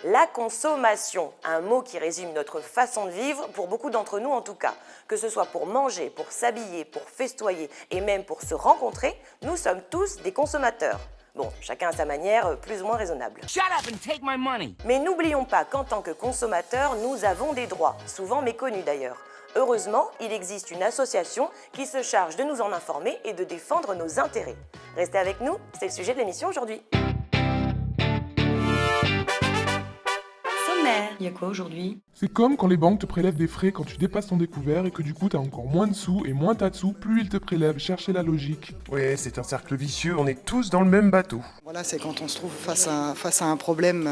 La consommation, un mot qui résume notre façon de vivre, pour beaucoup d'entre nous en tout cas. Que ce soit pour manger, pour s'habiller, pour festoyer et même pour se rencontrer, nous sommes tous des consommateurs. Bon, chacun à sa manière, plus ou moins raisonnable. Shut up and take my money. Mais n'oublions pas qu'en tant que consommateurs, nous avons des droits, souvent méconnus d'ailleurs. Heureusement, il existe une association qui se charge de nous en informer et de défendre nos intérêts. Restez avec nous, c'est le sujet de l'émission aujourd'hui. Il y a quoi aujourd'hui? C'est comme quand les banques te prélèvent des frais quand tu dépasses ton découvert et que du coup t'as encore moins de sous, et moins t'as de sous, plus ils te prélèvent. Cherchez la logique. Ouais, c'est un cercle vicieux, on est tous dans le même bateau. Voilà, c'est quand on se trouve face à un problème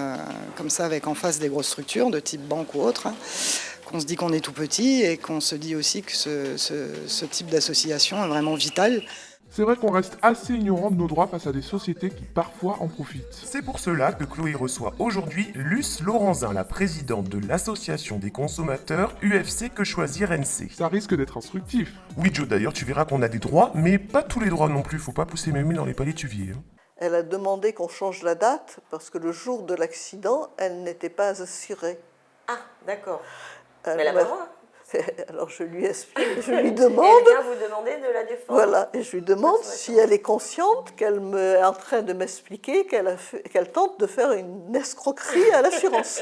comme ça, avec en face des grosses structures de type banque ou autre, qu'on se dit qu'on est tout petit et qu'on se dit aussi que ce type d'association est vraiment vital. C'est vrai qu'on reste assez ignorant de nos droits face à des sociétés qui parfois en profitent. C'est pour cela que Chloé reçoit aujourd'hui Luce Laurenzin, la présidente de l'association des consommateurs UFC Que Choisir NC. Ça risque d'être instructif. Oui Joe, d'ailleurs tu verras qu'on a des droits, mais pas tous les droits non plus, faut pas pousser Mémé dans les palétuviers. Elle a demandé qu'on change la date parce que le jour de l'accident, elle n'était pas assurée. Ah, d'accord. Mais elle a pas le droit. Alors je lui explique, je lui demande. Elle vient vous demander de la défendre. Voilà, et je lui demande si elle est consciente qu'elle est en train de m'expliquer qu'elle tente de faire une escroquerie à l'assurance.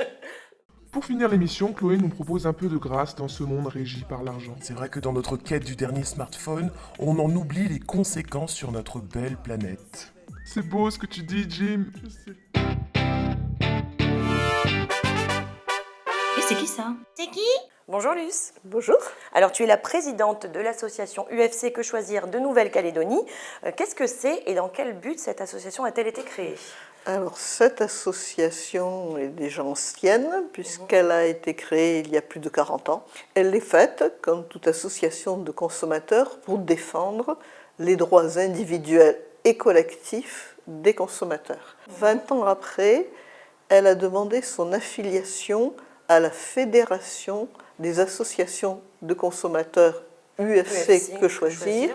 Pour finir l'émission, Chloé nous propose un peu de grâce dans ce monde régi par l'argent. C'est vrai que dans notre quête du dernier smartphone, on en oublie les conséquences sur notre belle planète. C'est beau ce que tu dis, Jim. Je sais. Et c'est qui ça? C'est qui? Bonjour Luce. Bonjour. Alors tu es la présidente de l'association UFC Que Choisir de Nouvelle-Calédonie. Qu'est-ce que c'est et dans quel but cette association a-t-elle été créée? Alors cette association est déjà ancienne puisqu'elle a été créée il y a plus de 40 ans. Elle est faite, comme toute association de consommateurs, pour défendre les droits individuels et collectifs des consommateurs. 20 ans après, elle a demandé son affiliation à la Fédération des associations de consommateurs UFC Que Choisir,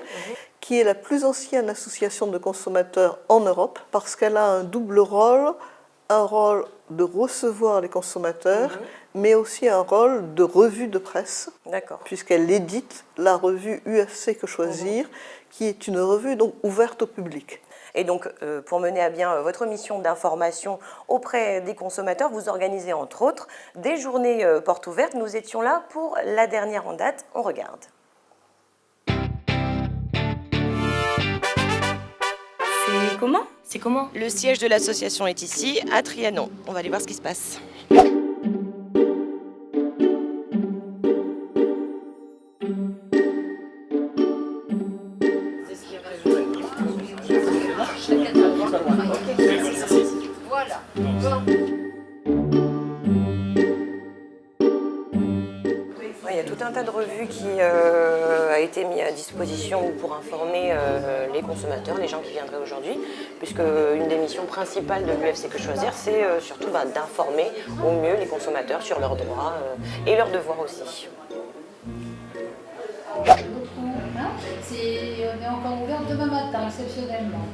qui est la plus ancienne association de consommateurs en Europe parce qu'elle a un double rôle, un rôle de recevoir les consommateurs, mais aussi un rôle de revue de presse, puisqu'elle édite la revue UFC Que Choisir, qui est une revue donc ouverte au public. Et donc, pour mener à bien votre mission d'information auprès des consommateurs, vous organisez entre autres des journées portes ouvertes. Nous étions là pour la dernière en date. On regarde. C'est comment? Le siège de l'association est ici, à Trianon. On va aller voir ce qui se passe. Voilà. Il y a tout un tas de revues qui a été mis à disposition pour informer les consommateurs, les gens qui viendraient aujourd'hui, puisque une des missions principales de l'UFC Que Choisir, c'est surtout d'informer au mieux les consommateurs sur leurs droits et leurs devoirs aussi. On est encore ouvert demain matin, exceptionnellement.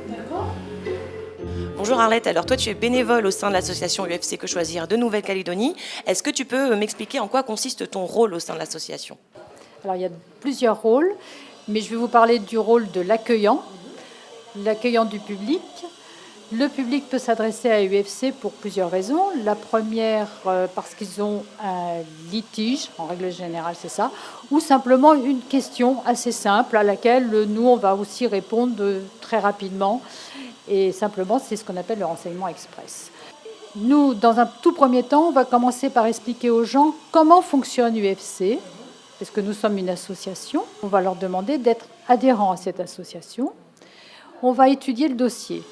D'accord? Bonjour Arlette, alors toi tu es bénévole au sein de l'association UFC Que Choisir de Nouvelle-Calédonie. Est-ce que tu peux m'expliquer en quoi consiste ton rôle au sein de l'association? Alors il y a plusieurs rôles, mais je vais vous parler du rôle de l'accueillant du public. Le public peut s'adresser à UFC pour plusieurs raisons. La première, parce qu'ils ont un litige, en règle générale c'est ça, ou simplement une question assez simple à laquelle nous on va aussi répondre très rapidement. Et simplement, c'est ce qu'on appelle le renseignement express. Nous, dans un tout premier temps, on va commencer par expliquer aux gens comment fonctionne UFC, parce que nous sommes une association. On va leur demander d'être adhérents à cette association. On va étudier le dossier.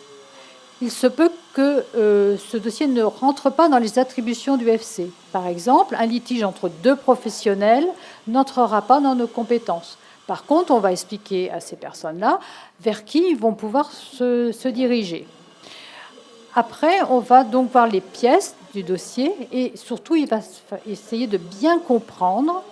Il se peut que ce dossier ne rentre pas dans les attributions du UFC. Par exemple, un litige entre deux professionnels n'entrera pas dans nos compétences. Par contre, on va expliquer à ces personnes-là vers qui ils vont pouvoir se diriger. Après, on va donc voir les pièces du dossier et surtout, il va essayer de bien comprendre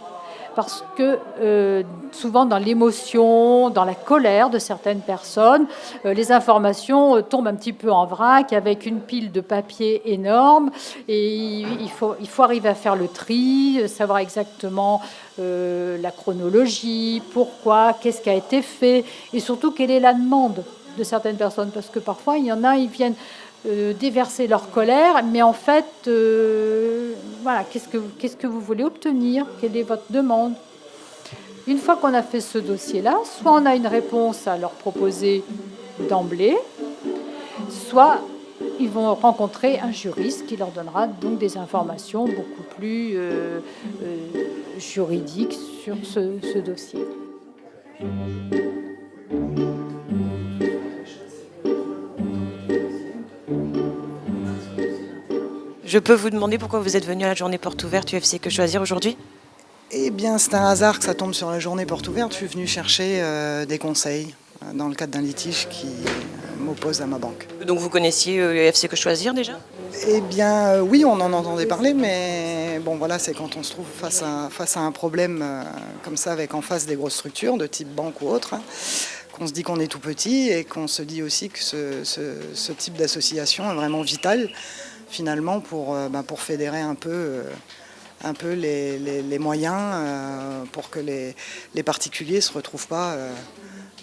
parce que souvent dans l'émotion, dans la colère de certaines personnes, les informations tombent un petit peu en vrac avec une pile de papier énorme et il faut arriver à faire le tri, savoir exactement la chronologie, pourquoi, qu'est-ce qui a été fait et surtout quelle est la demande de certaines personnes, parce que parfois il y en a, ils viennent déverser leur colère, mais en fait, voilà, qu'est-ce que vous voulez obtenir? Quelle est votre demande? Une fois qu'on a fait ce dossier-là, soit on a une réponse à leur proposer d'emblée, soit ils vont rencontrer un juriste qui leur donnera donc des informations beaucoup plus juridiques sur ce dossier. Je peux vous demander pourquoi vous êtes venu à la journée porte ouverte UFC Que Choisir aujourd'hui? Eh bien, c'est un hasard que ça tombe sur la journée porte ouverte. Je suis venu chercher des conseils dans le cadre d'un litige qui m'oppose à ma banque. Donc vous connaissiez UFC Que Choisir déjà? Eh bien, oui, on en entendait parler, mais bon, voilà, c'est quand on se trouve face à un problème comme ça, avec en face des grosses structures de type banque ou autre, qu'on se dit qu'on est tout petit et qu'on se dit aussi que ce type d'association est vraiment vital, finalement, pour fédérer un peu les moyens pour que les particuliers ne se retrouvent pas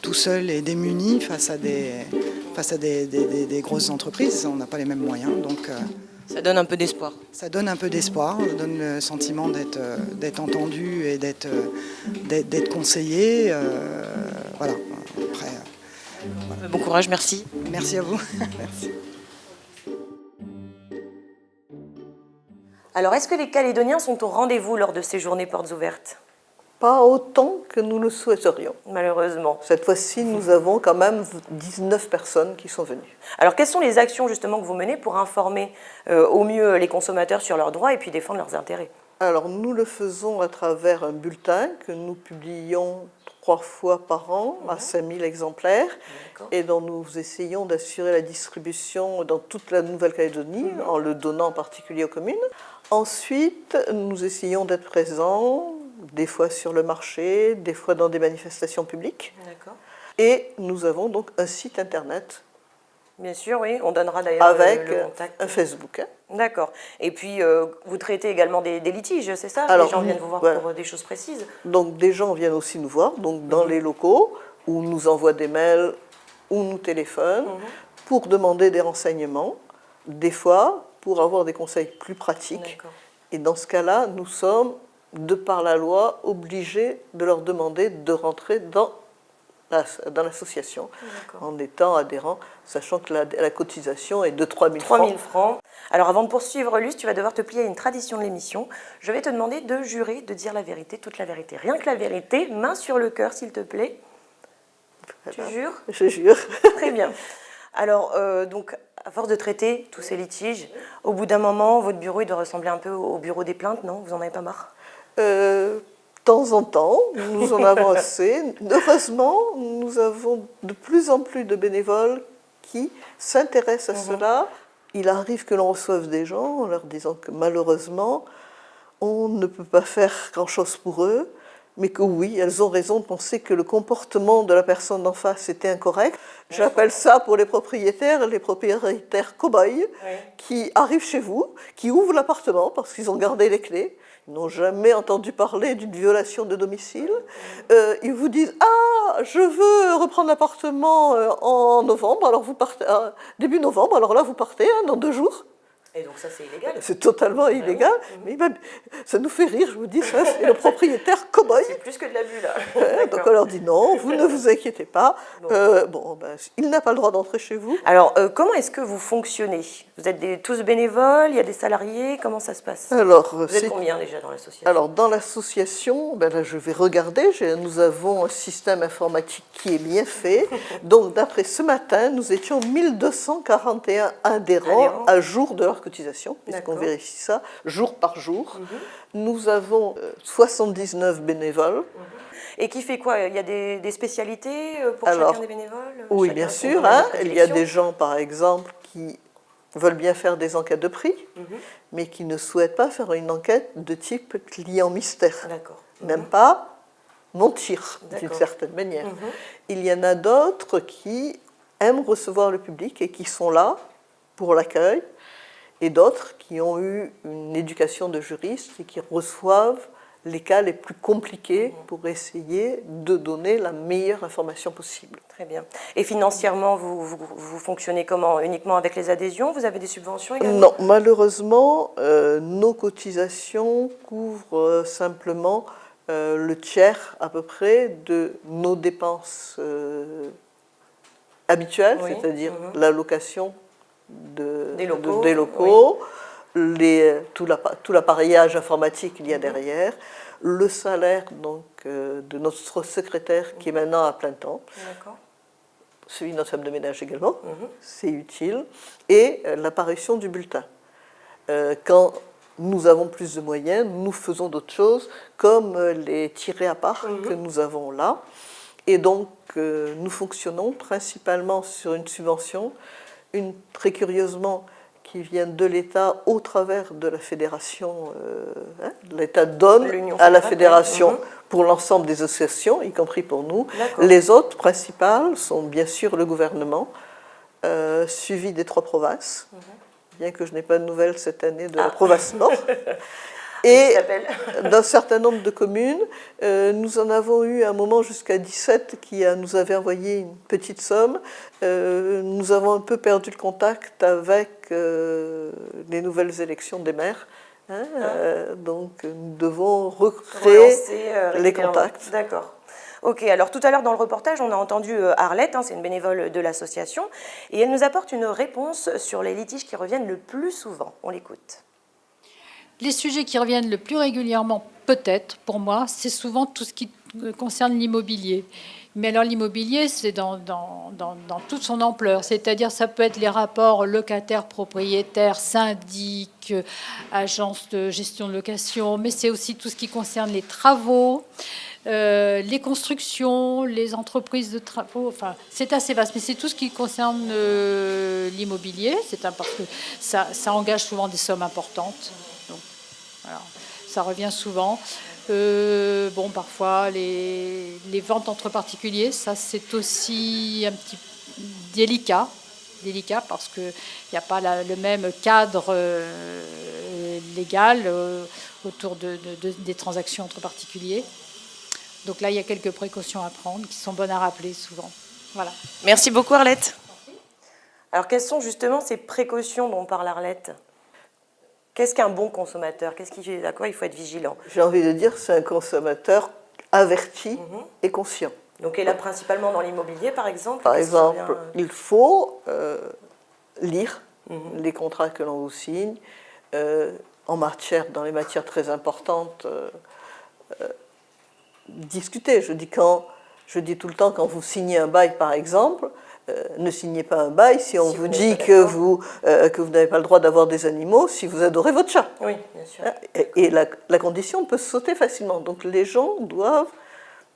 tout seuls et démunis face à des grosses entreprises. On n'a pas les mêmes moyens, donc Ça donne un peu d'espoir. ça donne un peu d'espoir, ça donne le sentiment d'être entendu et d'être conseillé. Voilà. Après, Bon courage, merci. merci à vous. Merci. Alors, est-ce que les Calédoniens sont au rendez-vous lors de ces journées portes ouvertes? Pas autant que nous le souhaiterions. Malheureusement. Cette fois-ci, nous avons quand même 19 personnes qui sont venues. Alors, quelles sont les actions justement que vous menez pour informer au mieux les consommateurs sur leurs droits et puis défendre leurs intérêts? Alors, nous le faisons à travers un bulletin que nous publions 3 fois par an à 5000 exemplaires et dont nous essayons d'assurer la distribution dans toute la Nouvelle-Calédonie en le donnant en particulier aux communes. Ensuite, nous essayons d'être présents, des fois sur le marché, des fois dans des manifestations publiques. D'accord. Et nous avons donc un site internet Bien sûr, oui. On donnera d'ailleurs avec le contact. un Facebook. D'accord. Et puis, vous traitez également des litiges, c'est ça? Alors, les gens viennent vous voir voilà. pour des choses précises? Donc des gens viennent aussi nous voir, donc dans les locaux, ou nous envoient des mails, ou nous téléphonent, pour demander des renseignements, des fois pour avoir des conseils plus pratiques. D'accord. Et dans ce cas-là, nous sommes, de par la loi, obligés de leur demander de rentrer dans l'association, en étant adhérents, sachant que la cotisation est de 3 000 francs. 3 000 francs. Alors avant de poursuivre, Luce, tu vas devoir te plier à une tradition de l'émission. Je vais te demander de jurer, de dire la vérité, toute la vérité. Rien que la vérité, main sur le cœur s'il te plaît. Tu jures? Je jure. Très bien. Alors, donc, à force de traiter tous ces litiges, au bout d'un moment, votre bureau il doit ressembler un peu au bureau des plaintes, non? Vous en avez pas marre? De temps en temps, nous en avons assez. Heureusement, nous avons de plus en plus de bénévoles qui s'intéressent à cela. Il arrive que l'on reçoive des gens en leur disant que malheureusement, on ne peut pas faire grand-chose pour eux, mais que oui, elles ont raison de penser que le comportement de la personne d'en face était incorrect. J'appelle ça pour les propriétaires cow-boys, qui arrivent chez vous, qui ouvrent l'appartement parce qu'ils ont gardé les clés. Ils n'ont jamais entendu parler d'une violation de domicile. Ils vous disent « Ah, je veux reprendre l'appartement en novembre, alors vous partez, début novembre, alors là vous partez dans 2 jours. » Et donc ça, c'est illégal? C'est totalement illégal, mais ça nous fait rire, je vous dis, ça c'est le propriétaire cow-boy. C'est plus que de l'abus, là. Donc on leur dit non, vous ne vous inquiétez pas, il n'a pas le droit d'entrer chez vous. Alors, comment est-ce que vous fonctionnez? Vous êtes tous bénévoles, il y a des salariés, comment ça se passe? Alors, vous êtes combien déjà dans l'association? Alors dans l'association, là je vais regarder, nous avons un système informatique qui est bien fait. Donc d'après ce matin, nous étions 1241 adhérents à jour de leur cotisation, puisqu'on vérifie ça jour par jour. Nous avons 79 bénévoles. Et qui fait quoi? Il y a des spécialités pour chacun des bénévoles? Oui, bien sûr. Il y a des gens, par exemple, qui veulent bien faire des enquêtes de prix, mais qui ne souhaitent pas faire une enquête de type client mystère. D'accord. n'aiment pas mentir d'une D'accord. certaine manière. Il y en a d'autres qui aiment recevoir le public et qui sont là pour l'accueil, et d'autres qui ont eu une éducation de juriste et qui reçoivent les cas les plus compliqués pour essayer de donner la meilleure information possible. Très bien. Et financièrement, vous fonctionnez comment? Uniquement avec les adhésions? Vous avez des subventions également? Non, malheureusement, nos cotisations couvrent simplement le tiers à peu près de nos dépenses habituelles, Oui. c'est-à-dire la location des locaux, tout l'appareillage informatique qu'il y a derrière, le salaire donc, de notre secrétaire qui est maintenant à plein temps, D'accord. celui de notre femme de ménage également, c'est utile, et l'apparition du bulletin. Quand nous avons plus de moyens, nous faisons d'autres choses, comme les tirés à part que nous avons là. Et donc, nous fonctionnons principalement sur une subvention, très curieusement, qui vient de l'État au travers de la fédération. L'État donne à la fédération pour l'ensemble des associations, y compris pour nous. Les autres principales sont bien sûr le gouvernement, suivi des 3 provinces, bien que je n'ai pas de nouvelles cette année de la province Nord. Et d'un certain nombre de communes, nous en avons eu à un moment jusqu'à 17 qui nous avaient envoyé une petite somme. Nous avons un peu perdu le contact avec les nouvelles élections des maires. Donc nous devons recréer les contacts. D'accord. Ok, alors tout à l'heure dans le reportage, on a entendu Arlette, c'est une bénévole de l'association, et elle nous apporte une réponse sur les litiges qui reviennent le plus souvent. On l'écoute. Les sujets qui reviennent le plus régulièrement, peut-être, pour moi, c'est souvent tout ce qui concerne l'immobilier. Mais alors l'immobilier, c'est dans toute son ampleur. C'est-à-dire ça peut être les rapports locataires-propriétaires, syndic, agence de gestion de location, mais c'est aussi tout ce qui concerne les travaux, les constructions, les entreprises de travaux. Enfin, c'est assez vaste, mais c'est tout ce qui concerne l'immobilier. Parce que ça engage souvent des sommes importantes. Donc, voilà, ça revient souvent. Parfois, les ventes entre particuliers, ça c'est aussi un petit délicat parce qu'il n'y a pas le même cadre légal autour des transactions entre particuliers. Donc là, il y a quelques précautions à prendre qui sont bonnes à rappeler souvent. Voilà. Merci beaucoup Arlette. Alors quelles sont justement ces précautions dont parle Arlette ? Qu'est-ce qu'un bon consommateur? À quoi il faut être vigilant? J'ai envie de dire c'est un consommateur averti et conscient. Donc, et là, principalement dans l'immobilier, par exemple? Par exemple, il faut lire les contrats que l'on vous signe. Dans les matières très importantes, discuter. Je dis tout le temps, quand vous signez un bail, par exemple, ne signez pas un bail si on vous dit que vous n'avez pas le droit d'avoir des animaux si vous adorez votre chat. Oui, bien sûr. Et la condition peut sauter facilement. Donc les gens doivent,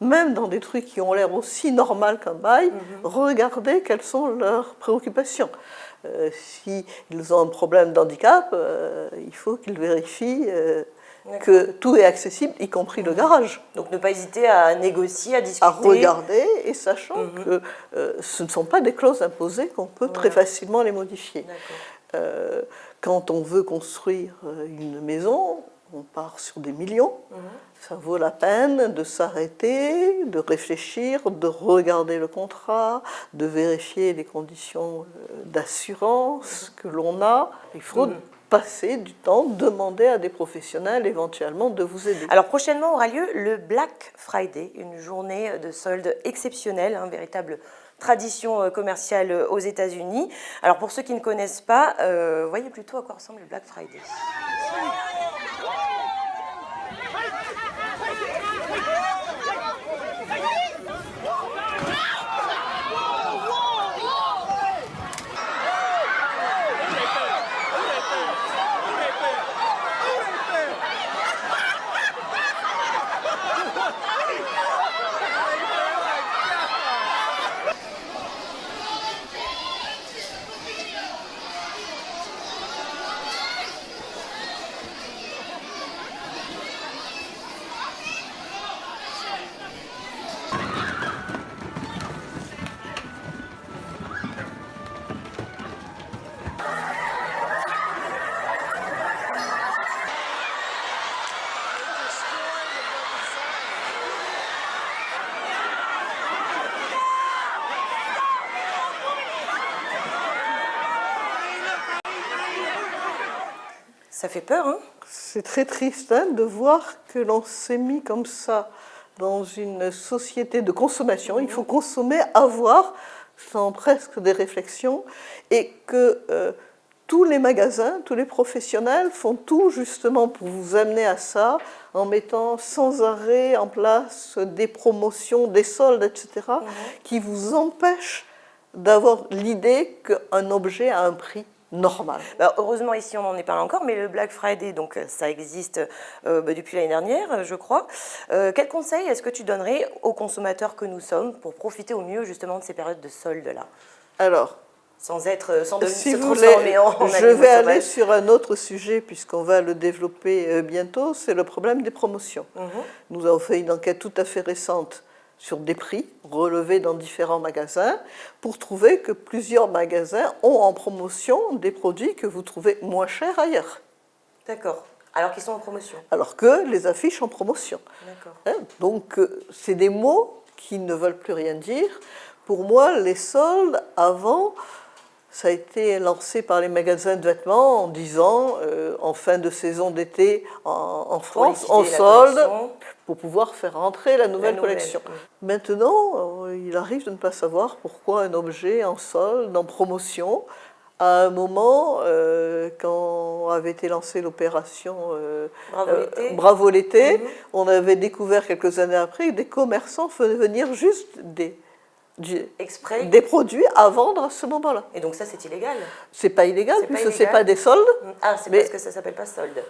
même dans des trucs qui ont l'air aussi normal qu'un bail, regarder quelles sont leurs préoccupations. S'ils ont un problème d'handicap, il faut qu'ils vérifient que tout est accessible, y compris le garage. Donc ne pas hésiter à négocier, à discuter. À regarder, et sachant que ce ne sont pas des clauses imposées, qu'on peut très facilement les modifier. Quand on veut construire une maison, on part sur des millions. Ça vaut la peine de s'arrêter, de réfléchir, de regarder le contrat, de vérifier les conditions d'assurance que l'on a. Il faut passer du temps, demander à des professionnels éventuellement de vous aider. Alors prochainement aura lieu le Black Friday, une journée de solde exceptionnelle, une véritable tradition commerciale aux États-Unis. Alors pour ceux qui ne connaissent pas, voyez plutôt à quoi ressemble le Black Friday. Ça fait peur, hein? C'est très triste de voir que l'on s'est mis comme ça dans une société de consommation. Il faut consommer, avoir, sans presque des réflexions, et que tous les magasins, tous les professionnels font tout justement pour vous amener à ça, en mettant sans arrêt en place des promotions, des soldes, etc., qui vous empêchent d'avoir l'idée qu'un objet a un prix normal. Bah, heureusement, ici, on n'en est pas encore, mais le Black Friday, donc, ça existe depuis l'année dernière, je crois. Quel conseil est-ce que tu donnerais aux consommateurs que nous sommes pour profiter au mieux justement de ces périodes de soldes-là? Alors, sans se si vous transformer voulez, en je animaux vais aller sauvages. sur un autre sujet, puisqu'on va le développer bientôt, c'est le problème des promotions. Nous avons fait une enquête tout à fait récente sur des prix relevés dans différents magasins pour trouver que plusieurs magasins ont en promotion des produits que vous trouvez moins chers ailleurs. D'accord. Alors qu'ils sont en promotion. Alors que les affiches en promotion. D'accord. Donc, c'est des mots qui ne veulent plus rien dire. Pour moi, les soldes, avant, ça a été lancé par les magasins de vêtements en disant, en fin de saison d'été en France, on solde pour pouvoir faire rentrer la nouvelle collection. Maintenant, il arrive de ne pas savoir pourquoi un objet en solde, en promotion, à un moment, quand avait été lancée l'opération Bravo l'été, on avait découvert quelques années après que des commerçants faisaient venir juste des produits à vendre à ce moment-là. Et donc ça, c'est illégal? C'est pas illégal, puisque c'est pas des soldes. Ah, c'est parce que ça s'appelle pas solde.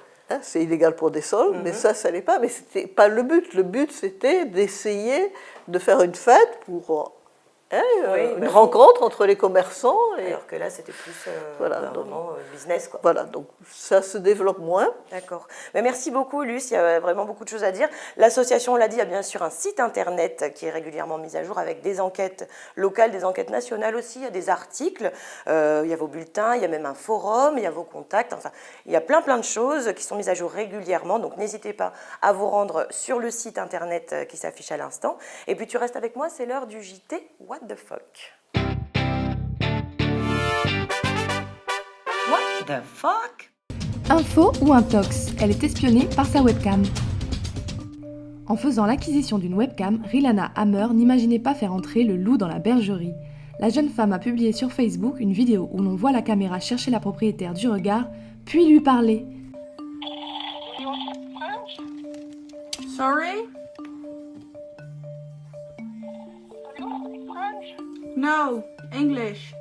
C'est illégal pour des soldes, mais ça l'est pas. Mais c'était pas le but. Le but, c'était d'essayer de faire une fête pour une rencontre entre les commerçants. Alors que là, c'était plus vraiment business, quoi. Voilà, donc ça se développe moins. D'accord. Mais merci beaucoup, Luce. Il y a vraiment beaucoup de choses à dire. L'association, on l'a dit, a bien sûr un site internet qui est régulièrement mis à jour avec des enquêtes locales, des enquêtes nationales aussi. Il y a des articles, il y a vos bulletins, il y a même un forum, il y a vos contacts. Enfin, il y a plein de choses qui sont mises à jour régulièrement. Donc, n'hésitez pas à vous rendre sur le site internet qui s'affiche à l'instant. Et puis, tu restes avec moi, c'est l'heure du JT What the fuck. What the fuck? Info ou intox, elle est espionnée par sa webcam. En faisant l'acquisition d'une webcam, Rilana Hammer n'imaginait pas faire entrer le loup dans la bergerie. La jeune femme a publié sur Facebook une vidéo où l'on voit la caméra chercher la propriétaire du regard, puis lui parler. Sorry? No, English.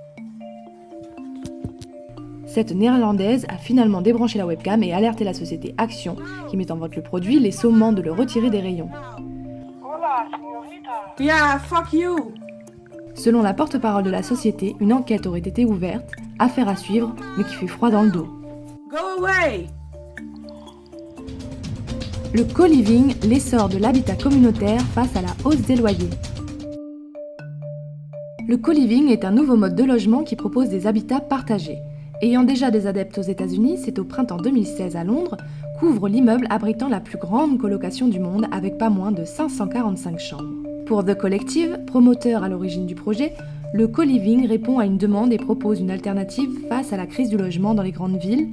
Cette néerlandaise a finalement débranché la webcam et alerté la société Action, qui met en vente le produit, les sommant de le retirer des rayons. Yeah, fuck you. Selon la porte-parole de la société, une enquête aurait été ouverte, affaire à suivre, mais qui fait froid dans le dos. Go away. Le co-living, l'essor de l'habitat communautaire face à la hausse des loyers. Le co-living est un nouveau mode de logement qui propose des habitats partagés. Ayant déjà des adeptes aux États-Unis, c'est au printemps 2016 à Londres qu'ouvre l'immeuble abritant la plus grande colocation du monde avec pas moins de 545 chambres. Pour The Collective, promoteur à l'origine du projet, le co-living répond à une demande et propose une alternative face à la crise du logement dans les grandes villes.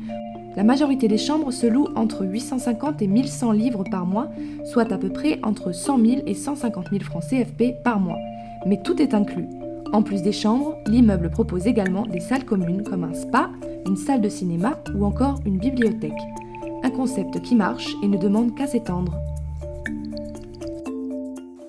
La majorité des chambres se louent entre 850 et 1100 livres par mois, soit à peu près entre 100 000 et 150 000 francs CFP par mois. Mais tout est inclus. En plus des chambres, l'immeuble propose également des salles communes comme un spa, une salle de cinéma ou encore une bibliothèque. Un concept qui marche et ne demande qu'à s'étendre.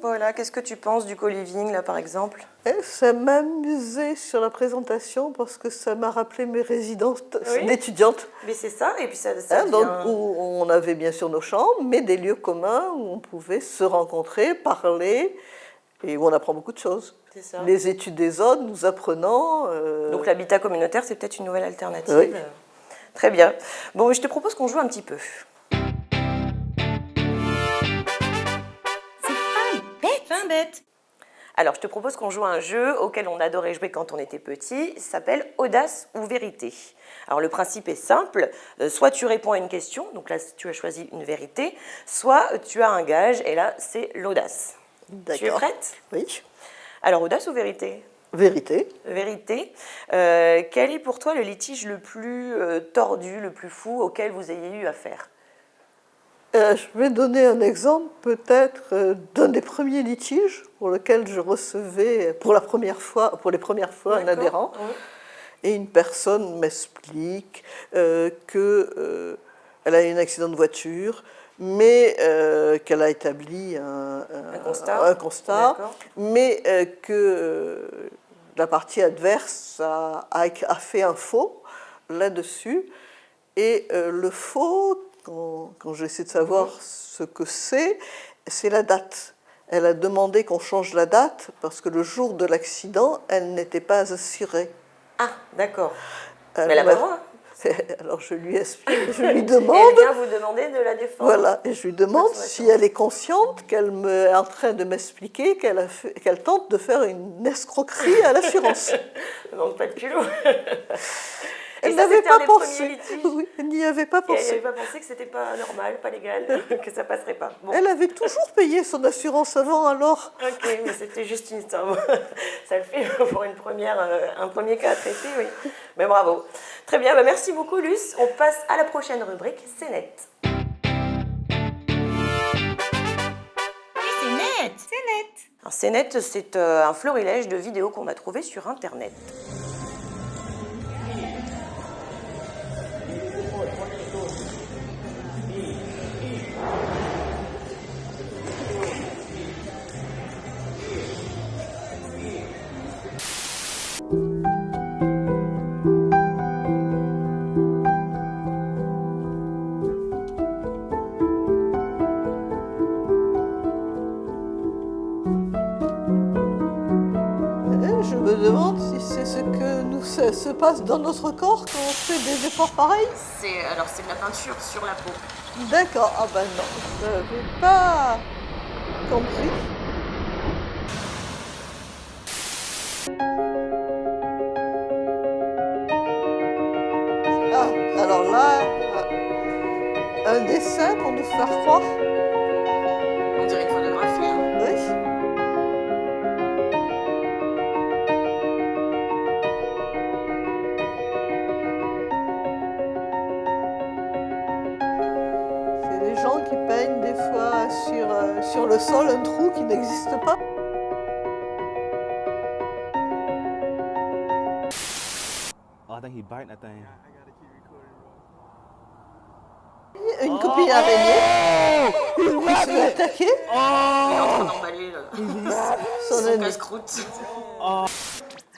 Voilà, qu'est-ce que tu penses du co-living, là, par exemple? Ça m'a amusé sur la présentation parce que ça m'a rappelé mes résidences d'étudiantes. Mais c'est ça, et puis ça Donc, où on avait bien sûr nos chambres, mais des lieux communs où on pouvait se rencontrer, parler, et où on apprend beaucoup de choses. C'est ça. Les études des autres, nous apprenons... Donc l'habitat communautaire, c'est peut-être une nouvelle alternative. Oui. Très bien. Bon, je te propose qu'on joue un petit peu. Fin bête. Alors, je te propose qu'on joue à un jeu auquel on adorait jouer quand on était petit. Il s'appelle Audace ou Vérité. Alors, le principe est simple. Soit tu réponds à une question, donc là, tu as choisi une vérité, soit tu as un gage, et là, c'est l'audace. Tu es prête? Oui. Alors, audace ou vérité? Vérité. Vérité. Quel est pour toi le litige le plus tordu, le plus fou auquel vous ayez eu affaire? Je vais donner un exemple peut-être d'un des premiers litiges pour lequel je recevais pour les premières fois un adhérent. Oui. Et une personne m'explique qu'elle a eu un accident de voiture, mais qu'elle a établi un constat mais que la partie adverse a fait un faux là-dessus. Et le faux, quand j'essaie de savoir ce que c'est la date. Elle a demandé qu'on change la date parce que le jour de l'accident, elle n'était pas assurée. Ah, d'accord. Mais elle a pas le droit. Alors je lui explique, je lui demande... Et elle vient vous demander de la défendre. Voilà, et je lui demande si elle est consciente qu'elle est en train de m'expliquer qu'elle tente de faire une escroquerie à l'assurance. Non, pas de culot. Elle n'avait pas pensé. Oui, elle n'y avait pas pensé. Elle n'avait pas pensé que c'était pas normal, pas légal, que ça passerait pas. Bon. Elle avait toujours payé son assurance avant, alors. Ok, mais c'était juste une histoire. Ça le fait pour un premier cas à traiter, oui. Mais bravo. Très bien, merci beaucoup, Luce. On passe à la prochaine rubrique, c'est net. C'est net. C'est net. Alors, c'est net, c'est un florilège de vidéos qu'on a trouvées sur Internet. Je me demande si c'est ce que se passe dans notre corps quand on fait des efforts pareils. C'est de la peinture sur la peau. D'accord, ah ben non, je n'avais pas compris. Ah, alors là, un dessin pour nous faire croire. On dirait une photographie. Hein. Oui. C'est des gens qui peignent des fois sur le sol un trou qui n'existe pas. I think he biting that thing. Une copine araignée. Il s'est attaqué. Il est en train d'emballer son casse-croûte.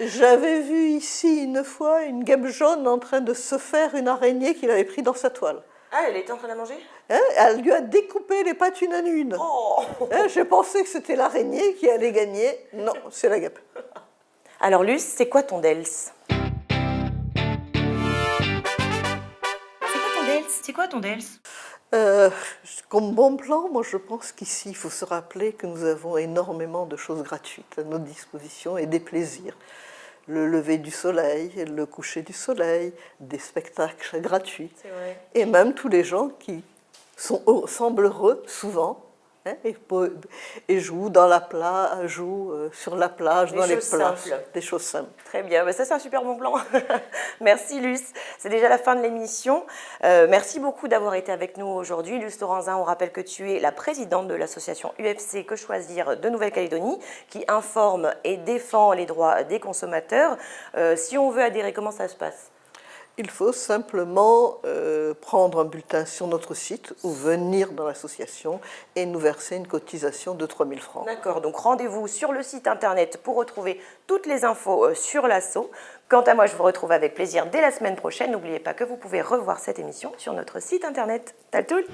J'avais vu ici une fois une guêpe jaune en train de se faire une araignée qu'il avait pris dans sa toile. Ah, elle était en train de la manger? Hein, elle lui a découpé les pattes une à une. Oh. Hein, j'ai pensé que c'était l'araignée qui allait gagner. Non, c'est la guêpe. Alors Luce, c'est quoi ton DELS? C'est quoi ton DELS? Comme bon plan, moi je pense qu'ici, il faut se rappeler que nous avons énormément de choses gratuites à notre disposition et des plaisirs. Le lever du soleil, le coucher du soleil, des spectacles gratuits. C'est vrai. Et même tous les gens qui semblent heureux, souvent, hein, et jouent dans la plage, jouent sur la plage, dans les plages. Des choses simples. Très bien, ça c'est un super bon plan. Merci Luce, c'est déjà la fin de l'émission. Merci beaucoup d'avoir été avec nous aujourd'hui. Luce Laurensin, on rappelle que tu es la présidente de l'association UFC Que Choisir de Nouvelle-Calédonie qui informe et défend les droits des consommateurs. Si on veut adhérer, comment ça se passe? Il faut simplement prendre un bulletin sur notre site ou venir dans l'association et nous verser une cotisation de 3 000 francs. D'accord, donc rendez-vous sur le site internet pour retrouver toutes les infos sur l'asso. Quant à moi, je vous retrouve avec plaisir dès la semaine prochaine. N'oubliez pas que vous pouvez revoir cette émission sur notre site internet. Taltoul!